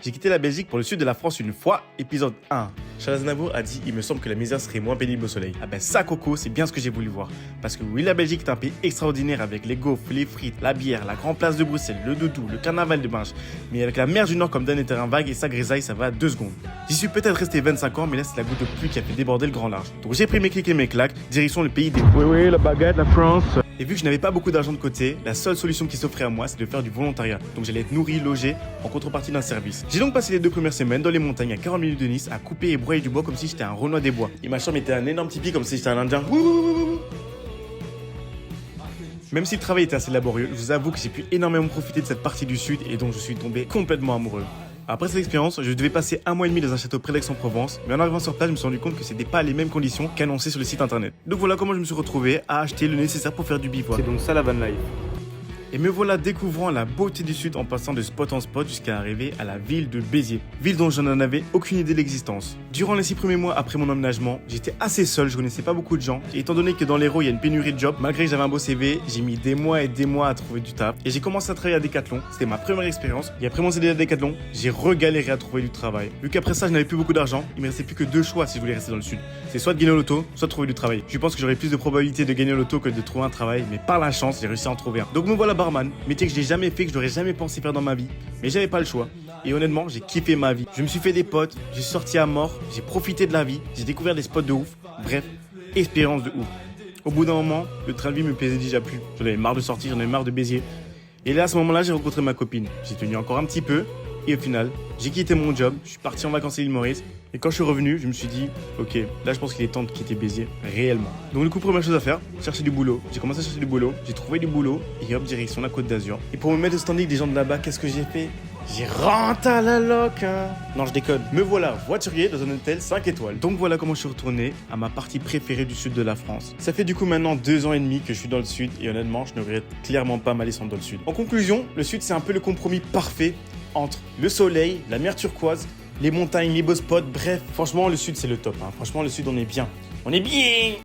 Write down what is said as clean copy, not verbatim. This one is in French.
J'ai quitté la Belgique pour le sud de la France une fois, épisode 1. Charles Aznavour a dit « Il me semble que la misère serait moins pénible au soleil ». Ah ben ça Coco, c'est bien ce que j'ai voulu voir. Parce que oui, la Belgique est un pays extraordinaire avec les gaufres, les frites, la bière, la grande place de Bruxelles, le doudou, le carnaval de Binge. Mais avec la mer du Nord comme donne et terrain vague et sa grisaille, ça va à 2 secondes. J'y suis peut-être resté 25 ans, mais là c'est la goutte de pluie qui a fait déborder le grand large. Donc j'ai pris mes clics et mes claques, direction le pays des... Oui, la baguette, la France. Et vu que je n'avais pas beaucoup d'argent de côté, la seule solution qui s'offrait à moi, c'est de faire du volontariat. Donc j'allais être nourri, logé, en contrepartie d'un service. J'ai donc passé les 2 premières semaines dans les montagnes à 40 minutes de Nice à couper et broyer du bois comme si j'étais un Renoir des bois. Et ma chambre était un énorme tipi comme si j'étais un Indien. Même si le travail était assez laborieux, je vous avoue que j'ai pu énormément profiter de cette partie du sud et donc je suis tombé complètement amoureux. Après cette expérience, je devais passer 1 mois et demi dans un château près d'Aix-en-Provence, mais en arrivant sur place, je me suis rendu compte que c'était pas les mêmes conditions qu'annoncées sur le site internet. Donc voilà comment je me suis retrouvé à acheter le nécessaire pour faire du bivouac. C'est donc ça la van life. Et me voilà découvrant la beauté du sud en passant de spot en spot jusqu'à arriver à la ville de Béziers. Ville dont je n'en avais aucune idée de l'existence. Durant les 6 premiers mois après mon emménagement, j'étais assez seul, je connaissais pas beaucoup de gens. Et étant donné que dans l'Hérault il y a une pénurie de jobs, malgré que j'avais un beau CV, j'ai mis des mois et des mois à trouver du taf. Et j'ai commencé à travailler à Decathlon, c'était ma première expérience. Et après mon CDI à Decathlon, j'ai regaléré à trouver du travail. Vu qu'après ça je n'avais plus beaucoup d'argent, il me restait plus que 2 choix si je voulais rester dans le sud. C'est soit de gagner au loto, soit de trouver du travail. Je pense que j'aurais plus de probabilité de gagner au loto que de trouver un travail, mais par la chance j'ai réussi à en trouver un. Donc me voilà barman, métier que j'ai jamais fait, que je n'aurais jamais pensé faire dans ma vie, mais j'avais pas le choix. Et honnêtement, j'ai kiffé ma vie. Je me suis fait des potes, j'ai sorti à mort, j'ai profité de la vie, j'ai découvert des spots de ouf. Bref, expérience de ouf. Au bout d'un moment, le train de vie me plaisait déjà plus. J'en avais marre de sortir, j'en avais marre de Béziers. Et là, à ce moment-là, j'ai rencontré ma copine. J'ai tenu encore un petit peu. Et au final, j'ai quitté mon job, je suis parti en vacances à l'île Maurice. Et quand je suis revenu, je me suis dit, ok, là je pense qu'il est temps de quitter Béziers, réellement. Donc du coup, première chose à faire, chercher du boulot. J'ai commencé à chercher du boulot, j'ai trouvé du boulot, et hop, direction la Côte d'Azur. Et pour me mettre au standing des gens de là-bas, qu'est-ce que j'ai fait? J'ai rentré à la loc, hein. Non, je déconne. Me voilà voiturier dans un hôtel 5 étoiles. Donc voilà comment je suis retourné à ma partie préférée du sud de la France. Ça fait du coup maintenant 2 ans et demi que je suis dans le sud, et honnêtement, je ne regrette clairement pas ma descente dans le sud. En conclusion, le sud, c'est un peu le compromis parfait entre le soleil, la mer turquoise, les montagnes, les beaux spots, bref. Franchement, le sud, c'est le top, hein. Franchement, le sud, on est bien. On est bien!